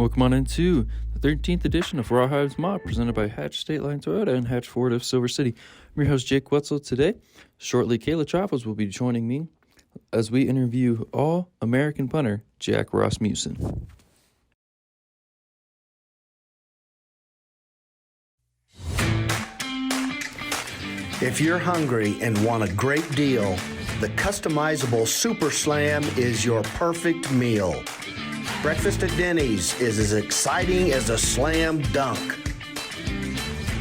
Welcome on into the 13th edition of Rawhide's Mob, presented by Hatch State Line Toyota and Hatch Ford of Silver City. I'm your host, Jake Wetzel. Today, shortly, Kaela Travels will be joining me as we interview All-American Punter Jack Rasmussen. If you're hungry and want a great deal, the customizable Super Slam is your perfect meal. Breakfast at Denny's is as exciting as a slam dunk.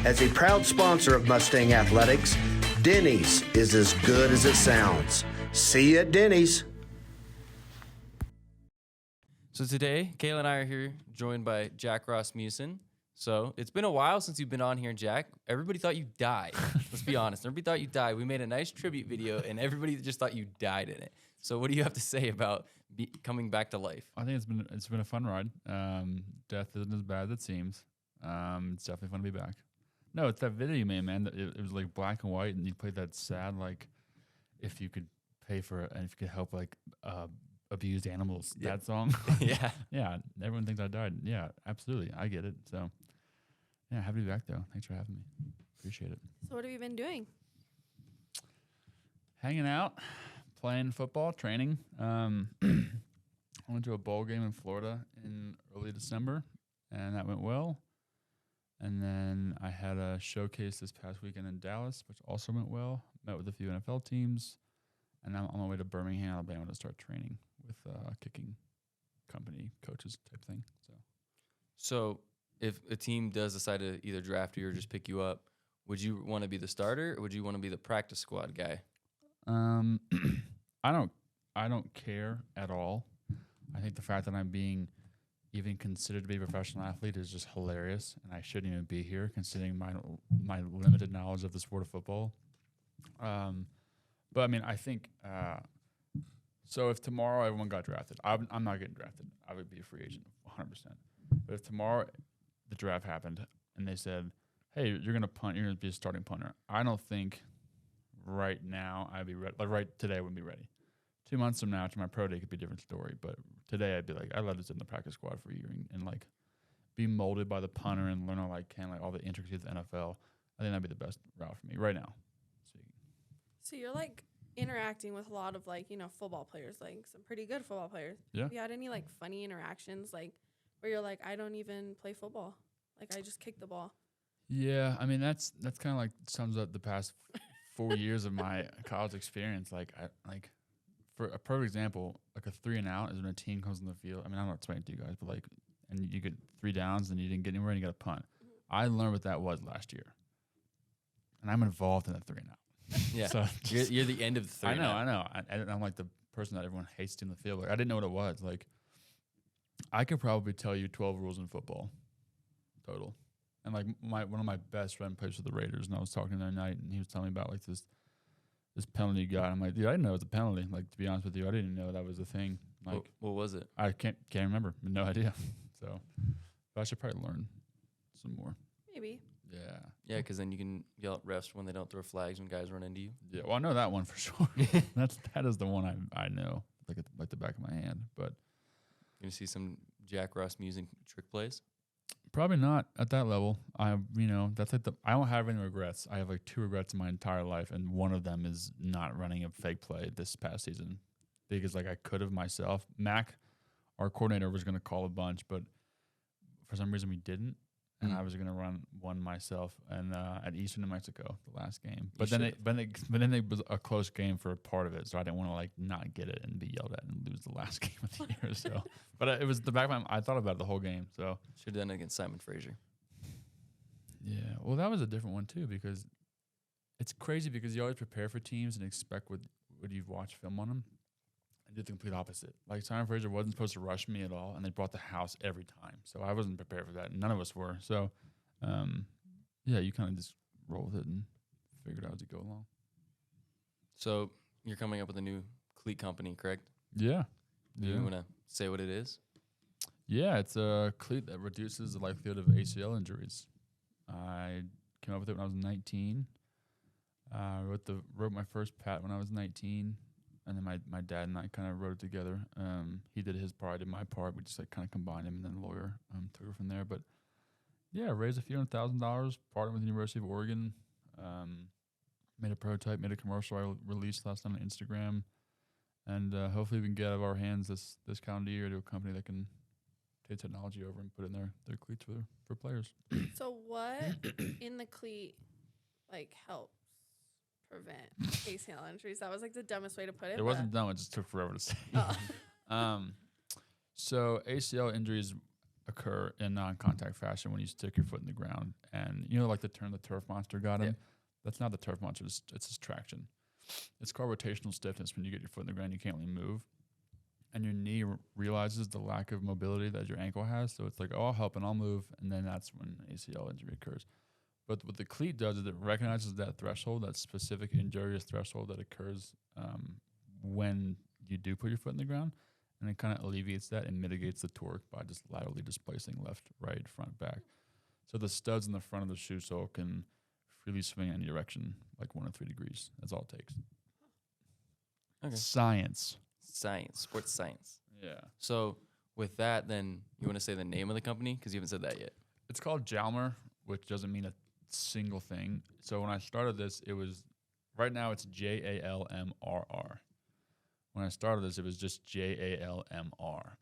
As a proud sponsor of Mustang Athletics, Denny's is as good as it sounds. See you at Denny's. So today, Kaela and I are here, joined by Jack Rasmussen. So it's been a while since you've been on here, Jack. Everybody thought you died. Let's be honest. Everybody thought you died. We made a nice tribute video, and everybody just thought you died in it. So what do you have to say about coming back to life? I think it's been a fun ride. Death isn't as bad as it seems. It's definitely fun to be back. No, it's that video you made, man. It was like black and white, and you played that sad, like, if you could pay for it and if you could help, like, abused animals. Yep. That song. Yeah. Yeah. Everyone thinks I died. Yeah, absolutely. I get it. So, yeah, happy to be back, though. Thanks for having me. Appreciate it. So what have you been doing? Hanging out, playing football, training. I went to a bowl game in Florida in early December, and that went well. And then I had a showcase this past weekend in Dallas, which also went well. Met with a few NFL teams, and I'm on my way to Birmingham, Alabama to start training with kicking company coaches type thing. So if a team does decide to either draft you or just pick you up, would you want to be the starter or would you want to be the practice squad guy? I don't care at all. I think the fact that I'm being even considered to be a professional athlete is just hilarious, and I shouldn't even be here considering my limited knowledge of the sport of football. But I mean, I think so. If tomorrow everyone got drafted, I'm not getting drafted. I would be a free agent, 100%. But if tomorrow the draft happened and they said, "Hey, you're gonna punt. You're gonna be a starting punter," I don't think right now I'd be ready. Like right today, I wouldn't be ready. 2 months from now, to my pro day, could be a different story. But today, I'd be like, I'd love to sit in the practice squad for a year and like be molded by the punter and learn all the intricacies of the NFL. I think that'd be the best route for me right now. So you're like interacting with a lot of football players, like some pretty good football players. Yeah. Have you had any like funny interactions like where you're like, I don't even play football, like I just kick the ball? Yeah, I mean that's kind of like sums up the past 4 years of my college experience. For a perfect example, like a 3 and out is when a team comes on the field. I mean, I'm not explaining it to you guys, but and you get 3 downs and you didn't get anywhere and you got a punt. I learned what that was last year, and I'm involved in that 3 and out. Yeah, so you're the end of the 3 I know. I'm like the person that everyone hates in the field. Like I didn't know what it was. Like I could probably tell you 12 rules in football total. And like one of my best friend plays for the Raiders, and I was talking to him the other night, and he was telling me about like this penalty guy. I'm like, dude, I didn't know it was a penalty. Like, to be honest with you, I didn't know that was a thing. Like, what was it? I can't remember. No idea. So, but I should probably learn some more. Maybe. Yeah, because then you can yell at refs when they don't throw flags when guys run into you. Yeah, well, I know that one for sure. that is the one I know, like the back of my hand. But you gonna see some Jack Rasmussen trick plays? Probably not at that level. That's like I don't have any regrets. I have like 2 regrets in my entire life, and one of them is not running a fake play this past season because like I could have myself. Mac, our coordinator, was going to call a bunch, but for some reason we didn't, and I was going to run one myself and at Eastern New Mexico the last game. But then it was a close game for a part of it, so I didn't want to like not get it and be yelled at and lose the last game of the year. So, but it was the back of my mind. I thought about it the whole game. So should have done it against Simon Fraser. Yeah, well, that was a different one too because it's crazy because you always prepare for teams and expect what you've watched film on them. I did the complete opposite. Like Simon Fraser wasn't supposed to rush me at all, and they brought the house every time. So I wasn't prepared for that. None of us were. So, yeah, you kind of just roll with it and figure it out as you go along. So you're coming up with a new cleat company, correct? Yeah. Do you want to say what it is? Yeah, it's a cleat that reduces the likelihood of ACL injuries. I came up with it when I was 19. Wrote my first pat when I was 19. and then my dad and I kind of wrote it together. He did his part, I did my part. We just like kind of combined him, and then the lawyer took it from there. But yeah, raised a few $100,000, partnered with the University of Oregon, made a prototype, made a commercial I released last time on Instagram, and hopefully we can get out of our hands this calendar year to a company that can take technology over and put it in their cleats for players. So what in the cleat like helps prevent ACL injuries? That was like the dumbest way to put it. It wasn't dumb. It just took forever to say. Oh. So ACL injuries occur in non-contact fashion when you stick your foot in the ground. And you know, like the turn the turf monster got him? Yeah. That's not the turf monster. It's just traction. It's called rotational stiffness. When you get your foot in the ground, you can't really move. And your knee realizes the lack of mobility that your ankle has. So it's like, oh, I'll help and I'll move. And then that's when ACL injury occurs. But what the cleat does is it recognizes that threshold, that specific injurious threshold that occurs when you do put your foot in the ground. And it kind of alleviates that and mitigates the torque by just laterally displacing left, right, front, back. So the studs in the front of the shoe sole can freely swing in any direction, like 1 to 3 degrees. That's all it takes. Okay. Science. Sports science. Yeah. So with that, then you want to say the name of the company because you haven't said that yet. It's called Jalmer, which doesn't mean a single thing. So when I started this, it was, right now it's JALMRR. When I started this, it was just JALMR.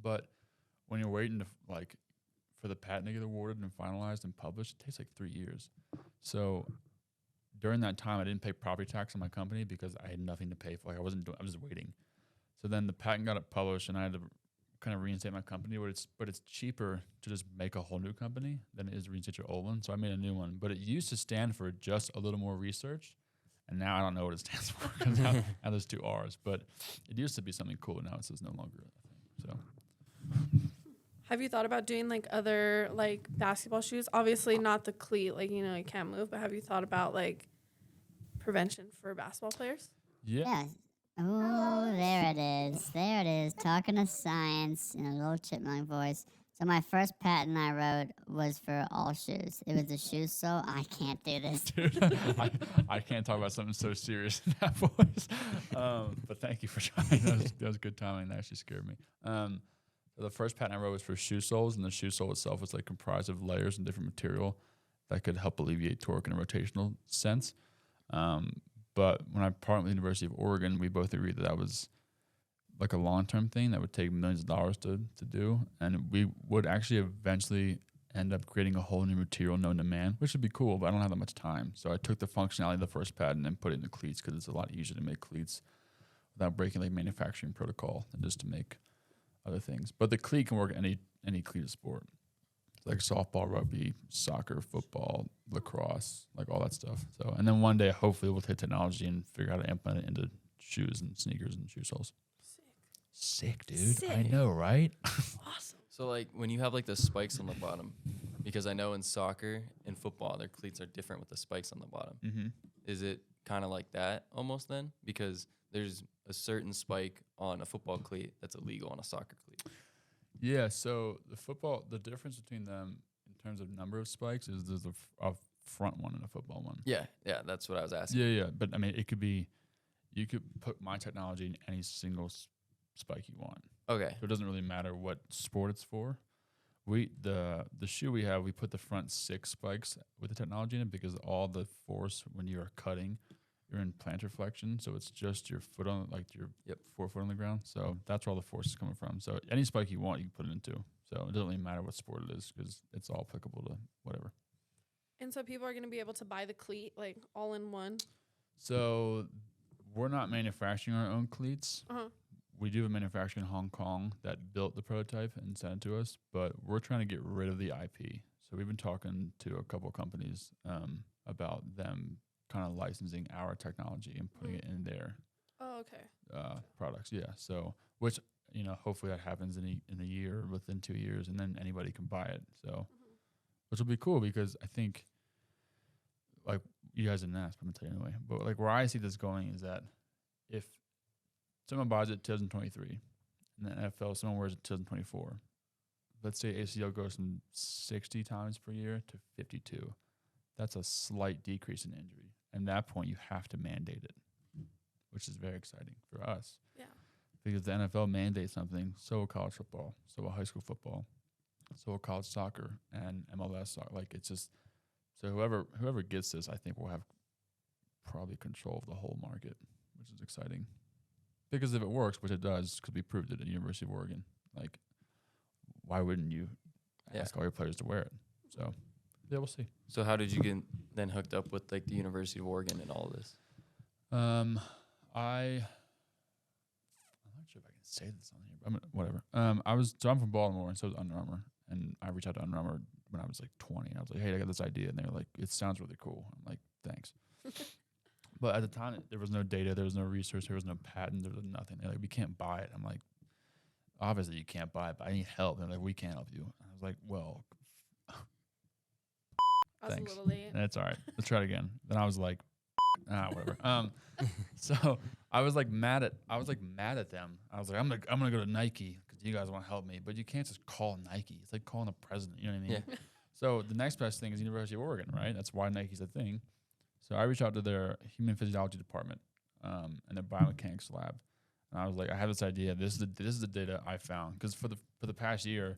But when you're waiting to for the patent to get awarded and finalized and published, it takes like 3 years. So during that time, I didn't pay property tax on my company because I had nothing to pay for. I was just waiting. So then the patent got it published, and I had to kind of reinstate my company. But it's cheaper to just make a whole new company than it is to reinstate your old one. So I made a new one. But it used to stand for just a little more research. And now I don't know what it stands for because now there's 2 R's. But it used to be something cool. Now it says no longer a thing. So Have you thought about doing like other like basketball shoes? Obviously not the cleat, like, you know, you can't move, but have you thought about like prevention for basketball players? yeah. Oh, there it is. There it is. Talking of science in a little chipmunk voice. So my first patent I wrote was for all shoes. It was a shoe sole. I can't do this. Dude, I can't talk about something so serious in that voice. But thank you for trying. That was good timing. That actually scared me. So the first patent I wrote was for shoe soles, and the shoe sole itself was like comprised of layers and different material that could help alleviate torque in a rotational sense. But when I partnered with the University of Oregon, we both agreed that was like a long-term thing that would take millions of dollars to do. And we would actually eventually end up creating a whole new material known to man, which would be cool, but I don't have that much time. So I took the functionality of the first patent and put it in the cleats because it's a lot easier to make cleats without breaking like manufacturing protocol than just to make other things. But the cleat can work any cleat of sport. Like softball, rugby, soccer, football, lacrosse, like all that stuff. So, and then one day, hopefully, we'll take technology and figure out how to implement it into shoes and sneakers and shoe soles. Sick, dude. Sick. I know, right? Awesome. So like when you have like the spikes on the bottom, because I know in soccer and football their cleats are different with the spikes on the bottom. Mm-hmm. Is it kind of like that almost then? Because there's a certain spike on a football cleat that's illegal on a soccer cleat. Yeah, so the difference between them in terms of number of spikes is there's a front one and a football one. Yeah, that's what I was asking. Yeah, but I mean, you could put my technology in any single spike you want. Okay. So it doesn't really matter what sport it's for. The shoe we have, we put the front 6 spikes with the technology in it because all the force when you are cutting, you're in plantar flexion, so it's just your foot on, like your forefoot on the ground. So that's where all the force is coming from. So any spike you want, you can put it into. So it doesn't really matter what sport it is because it's all applicable to whatever. And so people are going to be able to buy the cleat like all in one. So we're not manufacturing our own cleats. Uh-huh. We do have a manufacturer in Hong Kong that built the prototype and sent it to us, but we're trying to get rid of the IP. So we've been talking to a couple of companies about them kind of licensing our technology and putting it in their products. Yeah. So, which, you know, hopefully that happens in a year, within 2 years, and then anybody can buy it. So, which will be cool because I think, like, you guys didn't ask, but I'm going to tell you anyway. But, like, where I see this going is that if someone buys it 2023 and the NFL, someone wears it 2024, let's say ACL goes from 60 times per year to 52. That's a slight decrease in injury. And at that point, you have to mandate it, which is very exciting for us. Yeah. Because the NFL mandates something, so will college football, so will high school football, so will college soccer and MLS soccer. Like, it's just, so whoever gets this, I think will have probably control of the whole market, which is exciting. Because if it works, which it does, because we proved it at the University of Oregon, like, why wouldn't you ask all your players to wear it? So, yeah, we'll see. So how did you get then hooked up with like the University of Oregon and all of this? I'm not sure if I can say this on here, but whatever. I'm from Baltimore, and so is Under Armour, and I reached out to Under Armour when I was like 20. And I was like, hey, I got this idea, and they were like, it sounds really cool. I'm like, thanks. But at the time, there was no data, there was no research, there was no patent, there was nothing. They're like, we can't buy it. I'm like, obviously you can't buy it, but I need help. They're like, we can't help you. And I was like, well, I was thanks. a little late. That's all right. Let's try it again. Then I was like, whatever. So I was like mad at them. I was like, I'm gonna go to Nike because you guys want to help me, but you can't just call Nike. It's like calling the president. You know what I mean? Yeah. So the next best thing is University of Oregon, right? That's why Nike's a thing. So I reached out to their human physiology department and their biomechanics lab, and I was like, I have this idea. This is the data I found, because for the past year,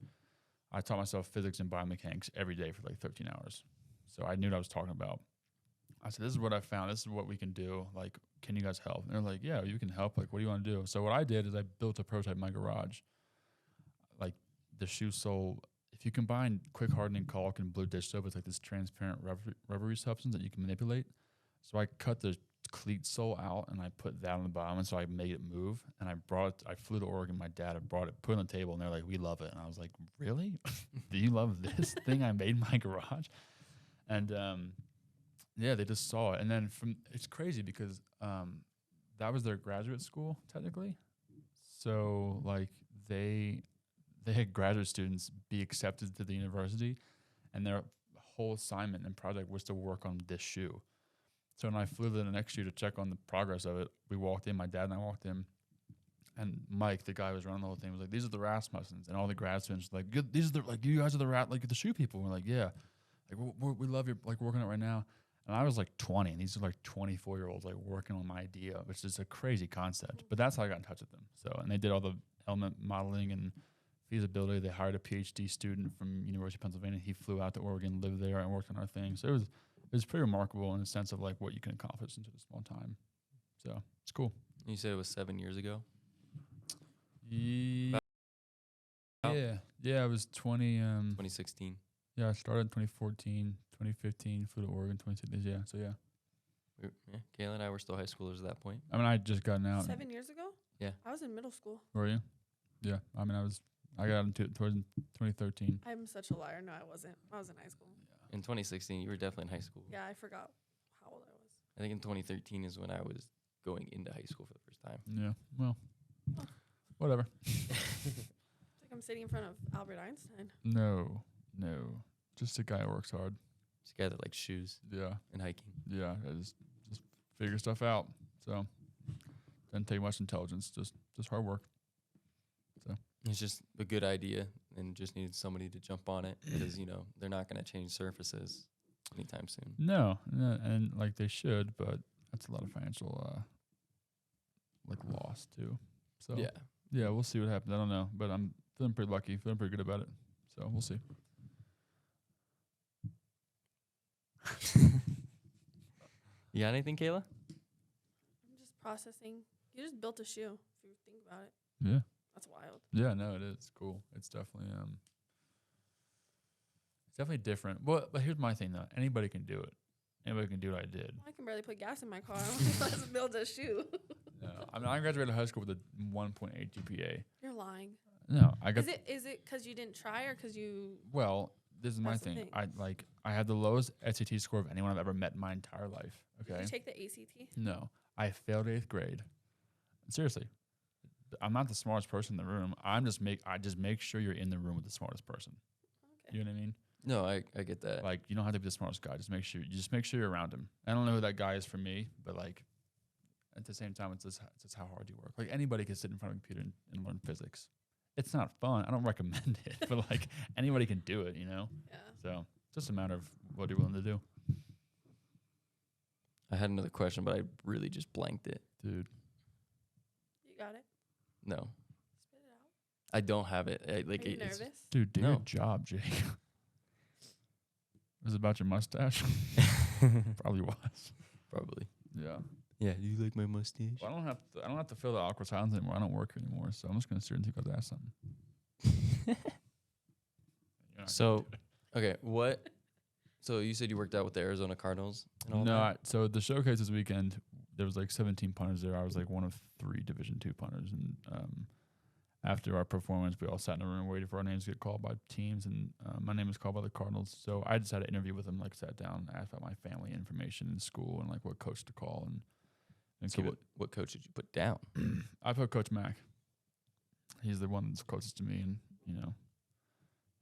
I taught myself physics and biomechanics every day for like 13 hours. So I knew what I was talking about. I said, this is what I found. This is what we can do. Like, can you guys help? And they're like, yeah, you can help. Like, what do you want to do? So what I did is I built a prototype in my garage. Like, the shoe sole, if you combine quick hardening caulk and blue dish soap, it's like this transparent rubbery substance that you can manipulate. So I cut the cleat sole out and I put that on the bottom, and so I made it move. And I flew to Oregon. My dad had brought it, put it on the table, and they're like, we love it. And I was like, really? Do you love this thing I made in my garage? And yeah, they just saw it. And then it's crazy because that was their graduate school, technically. So, like, they had graduate students be accepted to the university, and their whole assignment and project was to work on this shoe. So when I flew to the next shoe to check on the progress of it, we walked in, my dad and I walked in, and Mike, the guy who was running the whole thing, was like, these are the Rasmussens. And all the grad students were like, these are you guys are the shoe people. And we're like, yeah. Like, we love your, like, working on it right now. And I was like 20, and these are like 24-year-olds like working on my idea, which is a crazy concept. But that's how I got in touch with them. So, and they did all the element modeling and feasibility. They hired a PhD student from University of Pennsylvania. He flew out to Oregon, lived there, and worked on our thing. So it was pretty remarkable in the sense of like what you can accomplish in such a small time. So it's cool. You said it was 7 years ago? Yeah, it was 2016. Yeah, I started in 2014, 2015, flew to Oregon, 2016. Yeah, so yeah. Kaela and I were still high schoolers at that point. I mean, I had just gotten out. 7 years ago? Yeah. I was in middle school. Were you? Yeah, I mean, I got into it towards 2013. I'm such a liar. No, I wasn't. I was in high school. In 2016, you were definitely in high school. Yeah, I forgot how old I was. I think in 2013 is when I was going into high school for the first time. Yeah, well, whatever. It's like I'm sitting in front of Albert Einstein. No, just a guy who works hard. Just a guy that likes shoes Yeah, and hiking. yeah, I just figure stuff out. So doesn't take much intelligence, just hard work. So It's just a good idea and just needed somebody to jump on it because, they're not going to change surfaces anytime soon. no, and like they should, but that's a lot of financial like loss too. So yeah, we'll see what happens. I don't know, but I'm feeling pretty lucky, feeling pretty good about it. So we'll see. You got anything, Kaela? I'm just processing. You just built a shoe, if you think about it. Yeah. That's wild. Yeah, no, it is cool. It's definitely different. But here's my thing though. Anybody can do it. Anybody can do what I did. I can barely put gas in my car. Let's build a shoe. No, I mean I graduated high school with a 1.8 GPA. You're lying. No, I got. Is it because you didn't try or because you? Well, this is my That's the thing. thing. I had the lowest SAT score of anyone I've ever met in my entire life. Okay. Did you take the ACT? No, I failed 8th grade. Seriously, I'm not the smartest person in the room. I just make sure you're in the room with the smartest person. Okay. You know what I mean? No, I get that. Like you don't have to be the smartest guy. Just make sure you're around him. I don't know who that guy is for me, but like at the same time, it's just how hard you work. Like anybody can sit in front of a computer and learn physics. It's not fun. I don't recommend it, but like anybody can do it. Yeah. So it's just a matter of what you're willing to do. I had another question, but I really just blanked it. Dude. You got it. No, Spit it out. I don't have it. Are you It's nervous? Dude, do No. your job, Jake. Was it about your mustache? Probably was. probably. Yeah. Yeah. Do you like my mustache? Well, I don't have to feel the awkward silence anymore. I don't work here anymore, so I'm just gonna sit here until you guys ask something. You're not So, gonna do okay, what? So you said you worked out with the Arizona Cardinals and all it. No, that? so the showcase this weekend, there was like 17 punters there. I was like one of 3 Division II punters, and after our performance, we all sat in a room and waited for our names to get called by teams, and my name was called by the Cardinals. So I just had an interview with them, like sat down, asked about my family information in school and like what coach to call, and So keep it. what coach did you put down? I put Coach Mack. He's the one that's closest to me, and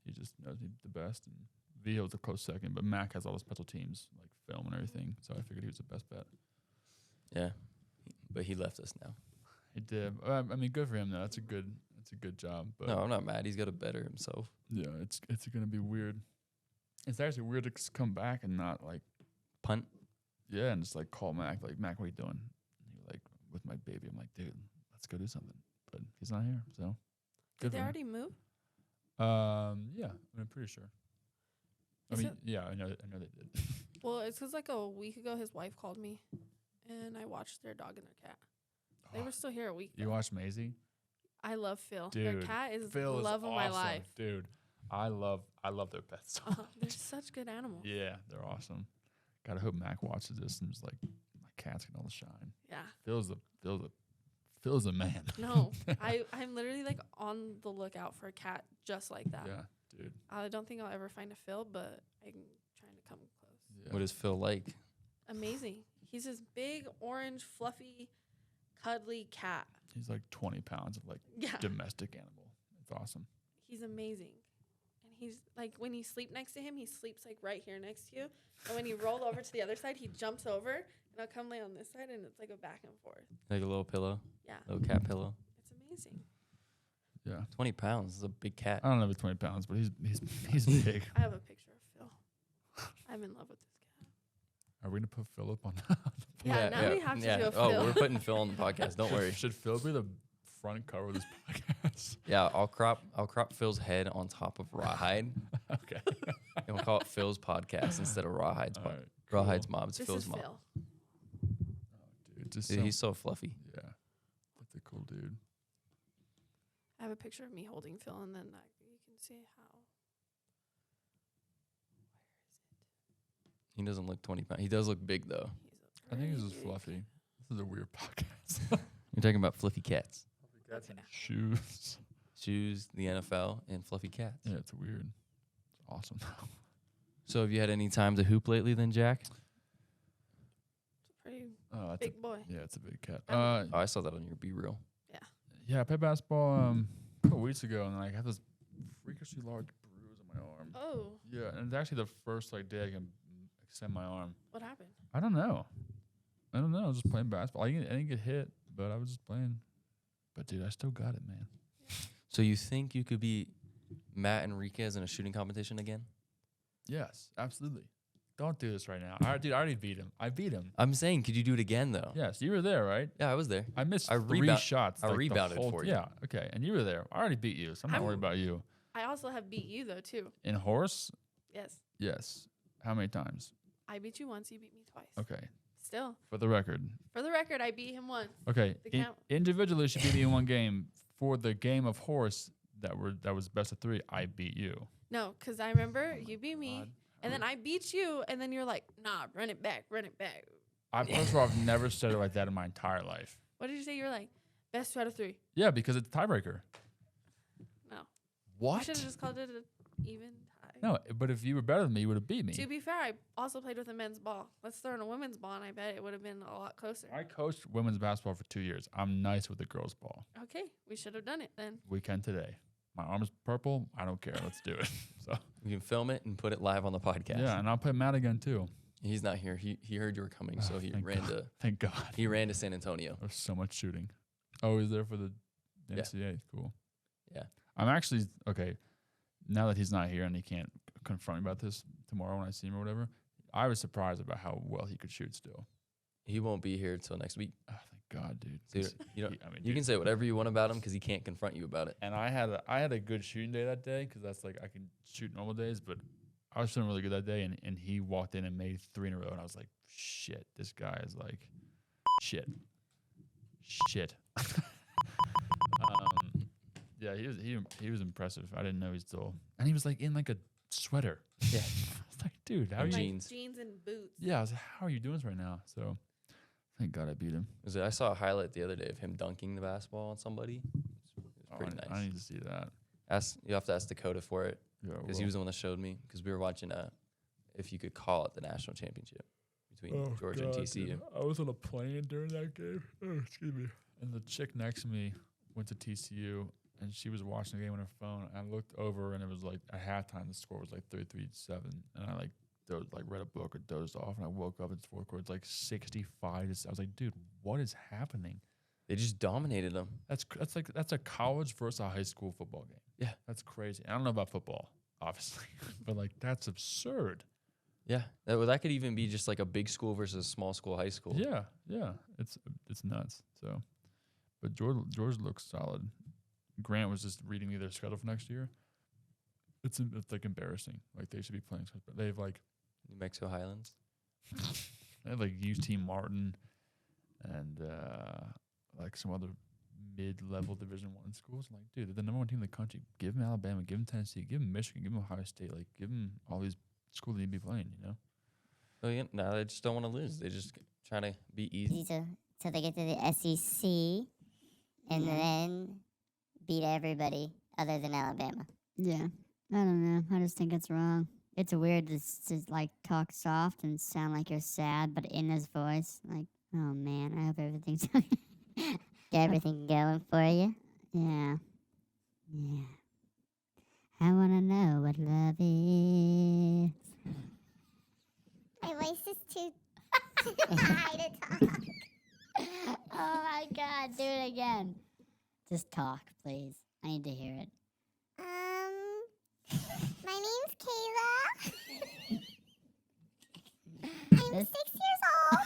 he just knows me the best. And Vito's a close second, but Mack has all the special teams, like film and everything. So I figured he was the best bet. Yeah, but he left us now. He did. I mean, good for him though. That's a good job. But No, I'm not mad. He's got to better himself. yeah, it's gonna be weird. It's actually weird to come back and not like Punt. yeah, and just like call Mac, like Mac, what are you doing? And he like with my baby. I'm like, dude, let's go do something. But he's not here, so Did good they for him. already move? Yeah, I'm pretty sure. I Is mean, it- yeah, I know they did. Well, it's because like a week ago, his wife called me, and I watched their dog and their cat. They were still here a week You ago. watched Maisie? I love Phil. Dude, Their cat is Phil the is love of my awesome, life. dude. I love their pets. So They're such good animals. yeah, they're awesome. Gotta hope Mac watches this and is like, my cat's getting all the shine. Yeah. Phil's a man. No, I'm literally like on the lookout for a cat just like that. Yeah, dude. I don't think I'll ever find a Phil, but I'm trying to come close. Yeah. What does Phil like? Amazing. He's this big, orange, fluffy, cuddly cat. He's like 20 pounds of like Yeah. domestic animal. It's awesome. He's amazing. And he's like, when you sleep next to him, he sleeps like right here next to you. And when you roll over to the other side, he jumps over and I'll come lay on this side and it's like a back and forth. Like a little pillow, Yeah. little cat pillow. It's amazing. Yeah. 20 pounds is a big cat. I don't know if it's 20 pounds, but he's big. I have a picture of Phil. I'm in love with this cat. Are we gonna put Phil up on Yeah, now we have to do a Oh, Phil. we're putting Phil on the podcast. Don't worry. Should Phil be the front cover of this podcast? Yeah, I'll crop Phil's head on top of Rawhide, Okay. and we'll call it Phil's podcast instead of Rawhide's. All right, Rawhide's mom. It's This Phil's is mom. Phil. Dude, just Dude, he's so fluffy. yeah. That's a cool dude. I have a picture of me holding Phil, and then you can see how. He doesn't look 20 pounds. He does look big though. He's I think he's just big. fluffy. This is a weird podcast. You're talking about fluffy cats, Okay. Shoes. shoes, the NFL, and fluffy cats. Yeah, it's weird. It's awesome. So have you had any time to hoop lately, then, Jack? It's a pretty That's big boy. yeah, it's a big cat. Um, Oh, I saw that on your B-reel. Yeah, I played basketball a couple weeks ago, and like, I have this freakishly large bruise on my arm. Oh, Yeah, and it's actually the first like day I can extend my arm. what happened? I don't know. I was just playing basketball. I didn't get hit, but I was just playing. But dude, I still got it, man. So you think you could beat Matt Enriquez in a shooting competition again? Yes, absolutely. Don't do this right now. I already beat him. I beat him. I'm saying, could you do it again though? Yes, you were there, right? Yeah, I was there. I missed I 3 rebound- shots. I like, the rebounded whole for you. Yeah, okay. And you were there. I already beat you, so I'm not I'm- worried about you. I also have beat you though too. In horse, Yes, yes. How many times? I beat you once. You beat me twice. Okay, Still, for the record. for the record, I beat him once. Okay, The count. individually should beat me in one game. For the game of horse that was best of 3, I beat you. No, because I remember you beat me, God. and then I beat you, and then you're like, nah, run it back, run it back. First of all, I've never said it like that in my entire life. What did you say? You're like, best 2 out of 3. Yeah, because it's a tiebreaker. No. I What? should have just called it an even tie. No, but if you were better than me, you would have beat me. To be fair, I also played with a men's ball. Let's throw in a women's ball, and I bet it would have been a lot closer. I coached women's basketball for 2 years. I'm nice with the girls' ball. Okay, we should have done it then. We can today. My arm's purple. I don't care. Let's do it. So We can film it and put it live on the podcast. yeah, and I'll play Matt again too. He's not here. He heard you were coming, so he Thank ran God. to Thank God. he ran to San Antonio. There's so much shooting. Oh, he's there for the Yeah. NCAA. Cool. Yeah. I'm actually okay. Now that he's not here and he can't confront me about this tomorrow when I see him or whatever, I was surprised about how well he could shoot still. He won't be here till next week. Oh, thank God, dude. Dude, 'Cause you know, I mean, you dude, can say whatever you want about him because he can't confront you about it. and I had a good shooting day that day because that's like I can shoot normal days, but I was feeling really good that day, and he walked in and made 3 in a row, and I was like, shit, this guy is like, shit. Yeah, he was impressive. I didn't know he's still, and he was like in like a sweater. Yeah. I was like, dude, how are And you? jeans. Jeans and boots. Yeah, I was like, how are you doing this right now? So, thank God I beat him. I saw a highlight the other day of him dunking the basketball on somebody. It was pretty I nice. need to see that. You have to ask Dakota for it Yeah, because he was the one that showed me because we were watching if you could call it the national championship between Georgia and TCU. Dude. I was on a plane during that game. Oh, excuse me. And the chick next to me went to TCU, and she was watching the game on her phone. And I looked over, and it was like at halftime, the score was like 33-7. And I read a book or dozed off, and I woke up. It's fourth quarter. It's like 65. I was like, dude, what is happening? They just dominated them. That's a college versus a high school football game. Yeah. That's crazy. I don't know about football, obviously, but like that's absurd. Yeah, that could even be just like a big school versus a small school, high school. Yeah, it's nuts. So, but George looks solid. Grant was just reading me their schedule for next year. It's like embarrassing. Like they should be playing. But they have like New Mexico Highlands. they have like UT Martin and like some other mid-level Division I schools. I'm like, dude, they're the number 1 team in the country. Give them Alabama, give them Tennessee, give them Michigan, give them Ohio State. Like, give them all these schools they need to be playing. You know? Oh yeah, no, they just don't want to lose. They just trying to be easy. So they get to the SEC and then beat everybody other than Alabama. Yeah. I don't know. I just think it's wrong. It's weird to like talk soft and sound like you're sad, but in his voice, like, oh man, I hope everything's get everything going for you. Yeah. Yeah. I want to know what love is. My voice is too high to talk. Oh my God, do it again. Just talk, please. I need to hear it. My name's Kaela. I'm 6 years old.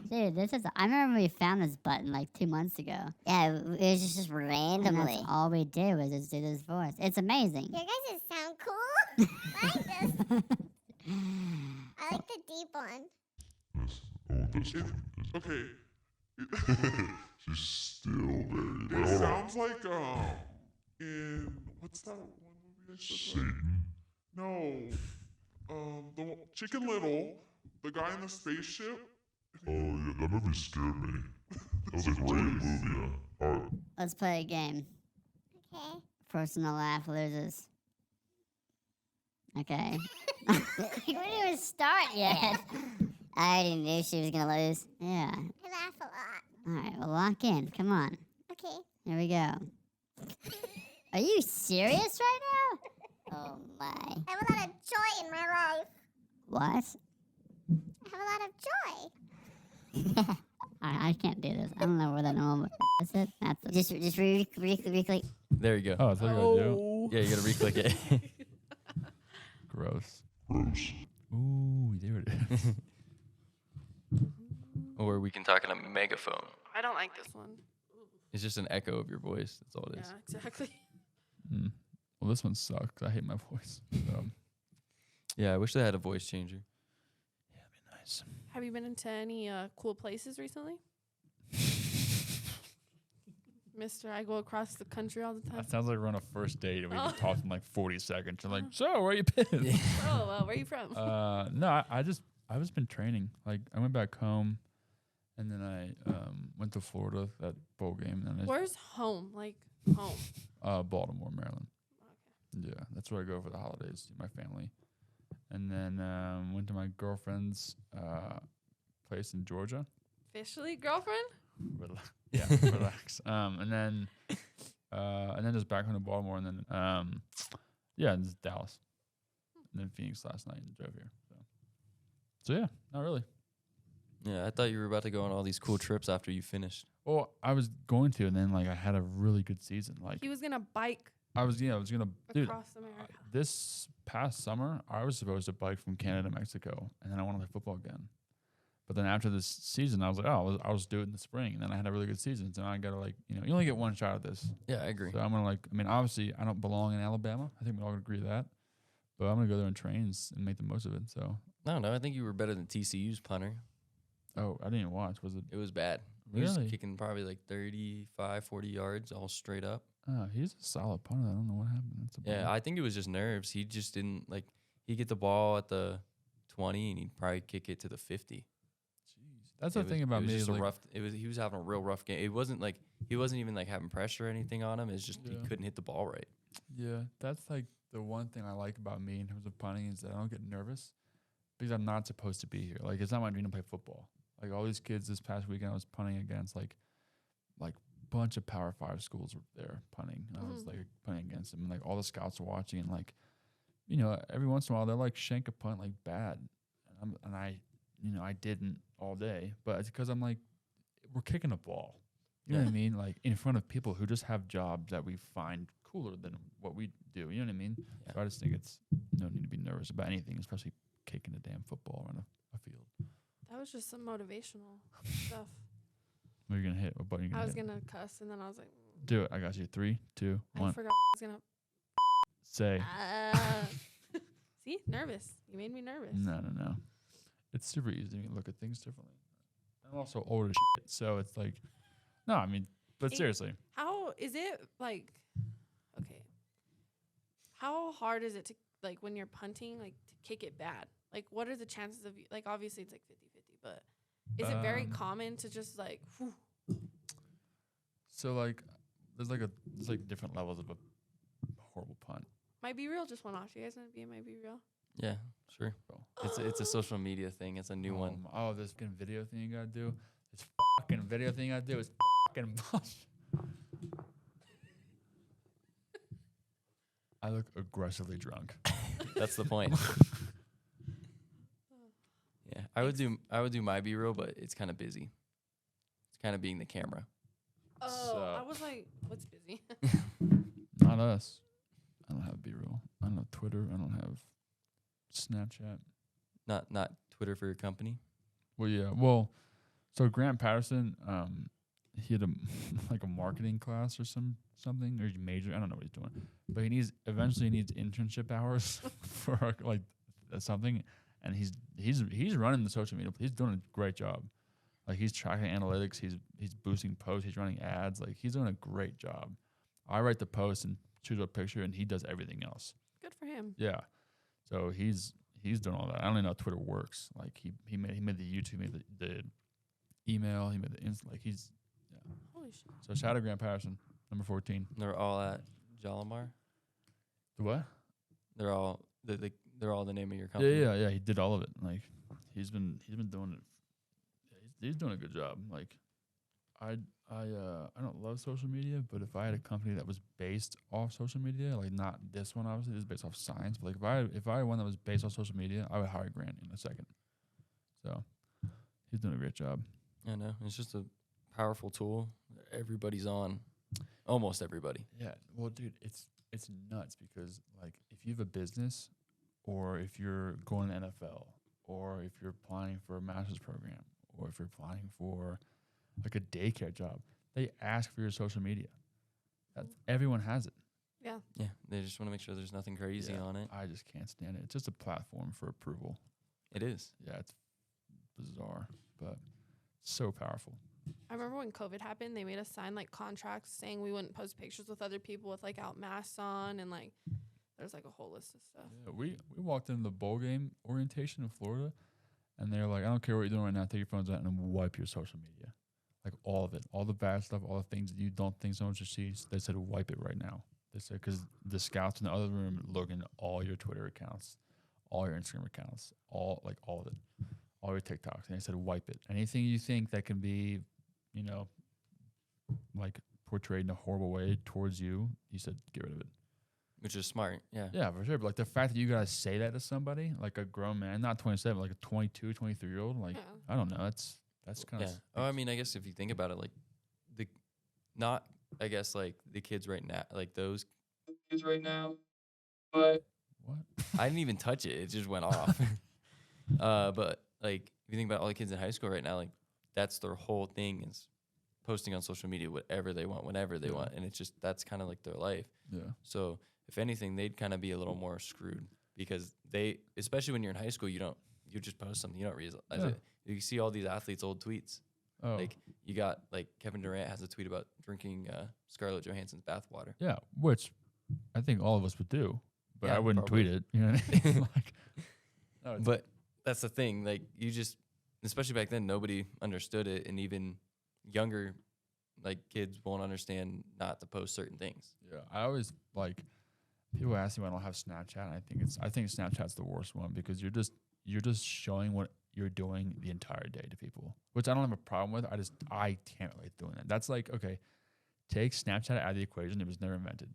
Dude, I remember we found this button like 2 months ago. Yeah, it was just And randomly. that's all we did was just do this voice. It's amazing. Your guys sound cool. I like this. I like the deep one. This okay. She's still very. It sounds like in what's that one movie I said? Satan. No, Chicken Little, the guy in the spaceship. Oh yeah, that movie scared me. That was a great movie. All right. Let's play a game. Okay. Person to laugh loses. Okay. We didn't even start yet. I already knew she was gonna lose. Yeah. I laugh a lot. All right, well, lock in. Come on. Okay. Here we go. Are you serious right now? Oh my. I have a lot of joy in my life. What? I have a lot of joy. I can't do this. I don't know where that normal is. It? That's it. Just re-click. There you go. Oh, that's what you gotta do. Yeah, you gotta re-click it. Gross. Gross. Ooh, there it is. Or we can talk in a megaphone. I don't like this one. It's just an echo of your voice. That's all it is. Yeah, exactly. Well, this one sucks. I hate my voice. So. Yeah, I wish they had a voice changer. Yeah, it'd be nice. Have you been into any cool places recently? Mister, I go across the country all the time. That sounds like we're on a first date and we've Oh. been talking in like 40 seconds. You're like, so where you been? Oh, where are you from? No, I've just been training. Like I went back home, and then I went to Florida that bowl game. And then Where's home? Like home. Baltimore, Maryland. Okay. Yeah, that's where I go for the holidays. See my family, and then went to my girlfriend's place in Georgia. Officially girlfriend? Yeah, relax. And then just back home to Baltimore, and then and just Dallas, and then Phoenix last night, and drove here. So yeah, not really. Yeah, I thought you were about to go on all these cool trips after you finished. Well, I was going to, and then like I had a really good season. Like He was gonna bike I was gonna, dude. across America. This past summer, I was supposed to bike from Canada to Mexico, and then I want to play football again. But then after this season, I was like, oh, I'll just do it in the spring. And then I had a really good season. So I got to, like, you only get one shot at this. Yeah, I agree. So I'm going to, like, I mean, obviously, I don't belong in Alabama. I think we all agree with that. But I'm going to go there and train and make the most of it. So. No, I think you were better than TCU's punter. Oh, I didn't even watch. Was it? It was bad. He was Really? kicking probably like 35, 40 yards all straight up. Oh, he's a solid punter. I don't know what happened. That's a Yeah, bummer. I think it was just nerves. He just didn't, like, he'd get the ball at the 20 and he'd probably kick it to the 50. That's the thing about it was me. just Is a like, rough. He was having a real rough game. It wasn't like he wasn't even like having pressure or anything on him. It's just he Yeah. couldn't hit the ball right. yeah, that's like the one thing I like about me in terms of punting is that I don't get nervous because I'm not supposed to be here. Like, it's not my dream to play football. Like, all these kids this past weekend, I was punting against like bunch of Power 5 schools were there punting. And I was like punting against them, and like all the scouts were watching, and like, every once in a while they'll like shank a punt like bad, and I didn't all day, but it's because I'm like, we're kicking a ball. You know what I mean? Like, in front of people who just have jobs that we find cooler than what we do. You know what I mean? Yeah. So I just think it's no need to be nervous about anything, especially kicking a damn football around a field. That was just some motivational stuff. What are you gonna hit? What button are you gonna I was hit? gonna cuss, and then I was like, Do it. I got you. 3, 2, I 1. forgot I was gonna. Say. See, nervous. You made me nervous. No. It's super easy to look at things differently. I'm also older as shit, so it's like, no, I mean, but seriously. How is it like? Okay. How hard is it to, like, when you're punting, like, to kick it bad? Like, what are the chances of you? Like, obviously it's like 50-50, but is it very common to just like? Whew, So like, there's like different levels of a horrible punt. Might Be Real just went off. You guys want to be in Might Be Real? Yeah, sure. It's a social media thing. It's a new one. Oh, this fucking video thing you gotta do. This fucking video thing you gotta do is fucking bullshit. I look aggressively drunk. That's the point. Yeah, I would do my B-roll, but it's kind of busy. It's kind of being the camera. Oh, So- I was like, what's busy? Not us. I don't have B-roll. I don't have Twitter. I don't have Snapchat. Not Twitter for your company. Well, yeah. Well, so Grant Patterson, he had a like a marketing class or something, or he majored. I don't know what he's doing, but eventually needs internship hours for like something, and he's running the social media. He's doing a great job. Like, he's tracking analytics. He's boosting posts. He's running ads. Like, he's doing a great job. I write the post and choose a picture, and he does everything else. Good for him. Yeah. So he's doing all that. I don't even know how Twitter works. Like, he made the YouTube, made the email, he made the like he's Holy shit. so shout out Grant Patterson, number 14. They're all at Jalamar. The what? They're all the name of your company. Yeah. He did all of it. Like, he's been doing it. He's doing a good job. Like, I don't love social media, but if I had a company that was based off social media, like not this one obviously, this is based off science, but like if I had one that was based off social media, I would hire Grant in a second. So he's doing a great job. I know. It's just a powerful tool. Everybody's on. Almost everybody. Yeah. Well, dude, it's nuts because, like, if you have a business, or if you're going to NFL, or if you're applying for a master's program, or if you're applying for like a daycare job, they ask for your social media. Everyone has it. Yeah. Yeah, they just want to make sure there's nothing crazy Yeah, on it. I just can't stand it. It's just a platform for approval. It is. Yeah, it's bizarre, but so powerful. I remember when COVID happened, they made us sign like contracts saying we wouldn't post pictures with other people with like out masks on, and like there's like a whole list of stuff. Yeah, we walked into the bowl game orientation in Florida, and they're like, I don't care what you're doing right now, take your phones out and wipe your social media. Like, all of it, all the bad stuff, all the things that you don't think someone should see. They said wipe it right now. They said, because the scouts in the other room look in all your Twitter accounts, all your Instagram accounts, all of it, all your TikToks. And they said wipe it. Anything you think that can be, like portrayed in a horrible way towards you, he said get rid of it. Which is smart. Yeah. Yeah, for sure. But like the fact that you gotta say that to somebody, like a grown man, not 27, like a 22, 23-year-old, like, Yeah. I don't know. That's kind of. Yeah. Oh, I mean, I guess if you think about it, like the kids right now, like those kids right now, but What? I didn't even touch it. It just went off. But like if you think about all the kids in high school right now, like that's their whole thing is posting on social media whatever they want, whenever they want, and it's just that's kind of like their life. Yeah. So if anything, they'd kind of be a little more screwed because they, especially when you're in high school, you just post something, you don't realize it. You see all these athletes' old tweets. Oh. Like you got like Kevin Durant has a tweet about drinking Scarlett Johansson's bathwater. Yeah, which I think all of us would do, but Yeah, I wouldn't probably. tweet it. You know what I mean? Like, no, it's- But that's the thing. Like you just, especially back then, nobody understood it, and even younger, like kids won't understand not to post certain things. yeah, I always like people ask me why I don't have Snapchat. And I think Snapchat's the worst one because you're just showing what you're doing the entire day to people, which I don't have a problem with. I can't relate to doing that. That's like, okay, take Snapchat out of the equation. It was never invented.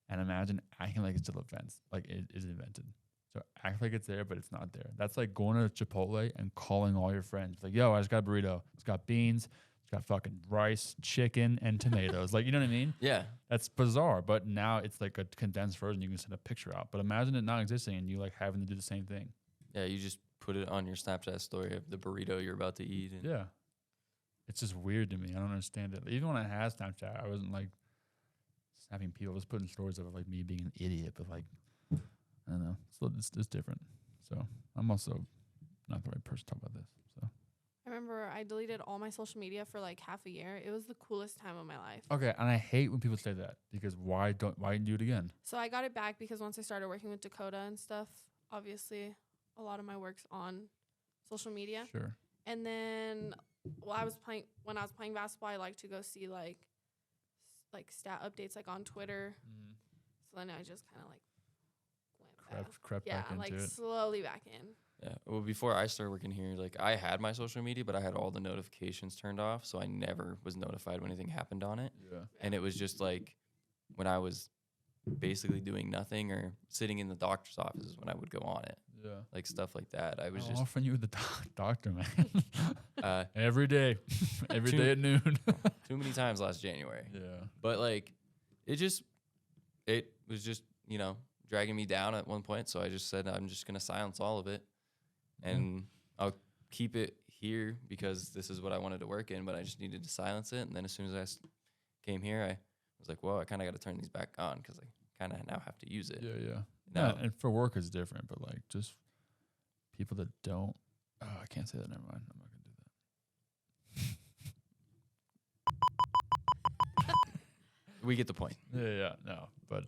And imagine acting like it's still like it is invented. So act like it's there, but it's not there. That's like going to Chipotle and calling all your friends. Like, yo, I just got a burrito. It's got beans. It's got fucking rice, chicken, and tomatoes. Like, you know what I mean? Yeah. That's bizarre. But now it's like a condensed version. You can send a picture out. But imagine it not existing and you like having to do the same thing. Yeah, you just put it on your Snapchat story of the burrito you're about to eat. And Yeah. It's just weird to me. I don't understand it. Even when I had Snapchat, I wasn't like snapping people. I was putting stories of like me being an idiot. But like, I don't know. So it's different. So I'm also not the right person to talk about this. So I remember I deleted all my social media for like half a year. It was the coolest time of my life. okay, and I hate when people say that because why do you do it again? So I got it back because once I started working with Dakota and stuff, obviously a lot of my work's on social media. Sure. And then when I was playing basketball, I like to go see like stat updates like on Twitter. So then I just kind of like went back. Crept Yeah, back into like it. slowly back in. yeah. Well, before I started working here, like I had my social media, but I had all the notifications turned off, so I never was notified when anything happened on it. Yeah. And it was just like when I was basically doing nothing or sitting in the doctor's office is when I would go on it, Yeah. like stuff like that. I was How just often you with the doctor, man? uh, Every day. Every day at noon. too many times last January. Yeah. But like it was just, dragging me down at one point. So I just said, I'm just going to silence all of it and I'll keep it here because this is what I wanted to work in, but I just needed to silence it. And then as soon as I came here, I was like, well, I kind of got to turn these back on because I kind of now have to use it. Yeah, yeah. No. Yeah, and for work it's different, but like just people that don't I can't say that, never mind. I'm not gonna do that. We get the point. Yeah, no. But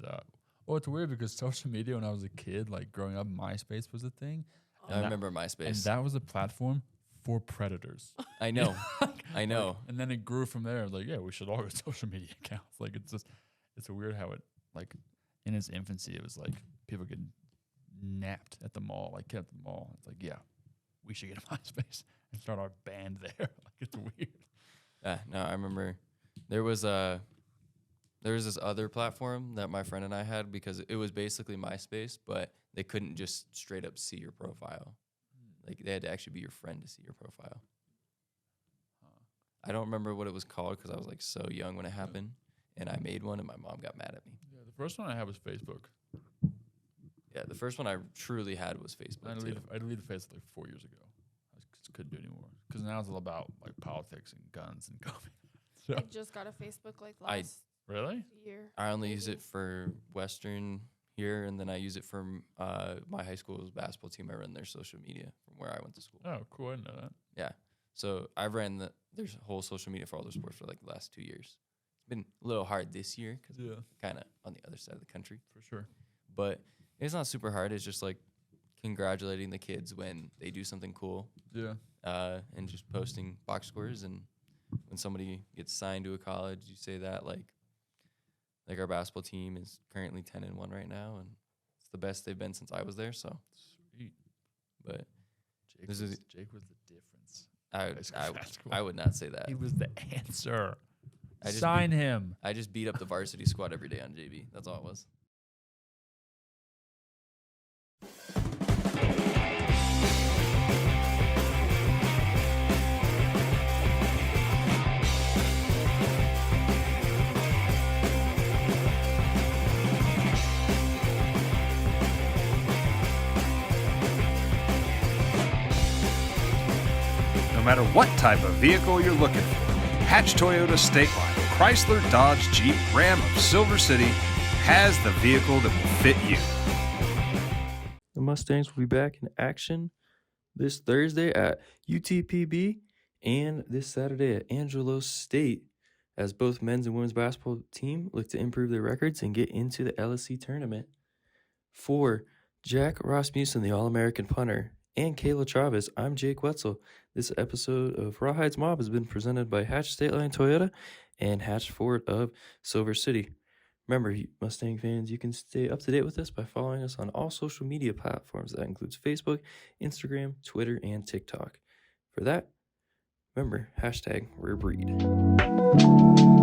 well, it's weird because social media when I was a kid, like growing up, MySpace was a thing. I remember MySpace. And that was a platform for predators. I know. I know. Like, and then it grew from there. Like, yeah, we should all get social media accounts. Like, it's weird how it, like, in its infancy, it was like people get napped at the mall, like, kept at the mall. It's like, yeah, we should get a MySpace and start our band there. Like, it's weird. Yeah, no, I remember there was this other platform that my friend and I had because it was basically MySpace, but they couldn't just straight up see your profile. Like they had to actually be your friend to see your profile. I don't remember what it was called because I was like so young when it happened, and I made one and my mom got mad at me. Yeah, the first one I had was Facebook. Yeah, the first one I truly had was Facebook. I too. deleted Facebook like 4 years ago. I just couldn't do it anymore because now it's all about like politics and guns and COVID. So I just got a Facebook like I- last really, year. I only use maybe. it for Western here, and then I use it for my high school's basketball team. I run their social media from where I went to school. oh cool, I didn't know that. Yeah. So I've ran there's a whole social media for all the sports for like the last 2 years. It's been a little hard this year because Yeah, kind of on the other side of the country. for sure. But it's not super hard. It's just like congratulating the kids when they do something cool Yeah, and just posting box scores. And when somebody gets signed to a college, you say that like our basketball team is currently 10-1 right now. And it's the best they've been since I was there. So, sweet. but Jake This was, is- Jake was the difference. I, High school I, basketball. I would not say that. He was the answer. I just Sign him. I just beat up the varsity squad every day on JV. That's all it was. no matter what type of vehicle you're looking for. Hatch Toyota State Line, Chrysler, Dodge, Jeep, Ram of Silver City has the vehicle that will fit you. The Mustangs will be back in action this Thursday at UTPB and this Saturday at Angelo State as both men's and women's basketball team look to improve their records and get into the LSC tournament. For Jack Rasmussen, the All-American Punter, and Kaela Chavez, I'm Jake Wetzel. This episode of Rawhide's Mob has been presented by Hatch State Line Toyota and Hatch Ford of Silver City. Remember, Mustang fans, you can stay up to date with us by following us on all social media platforms. That includes Facebook, Instagram, Twitter, and TikTok. For that, remember, hashtag Rare Breed.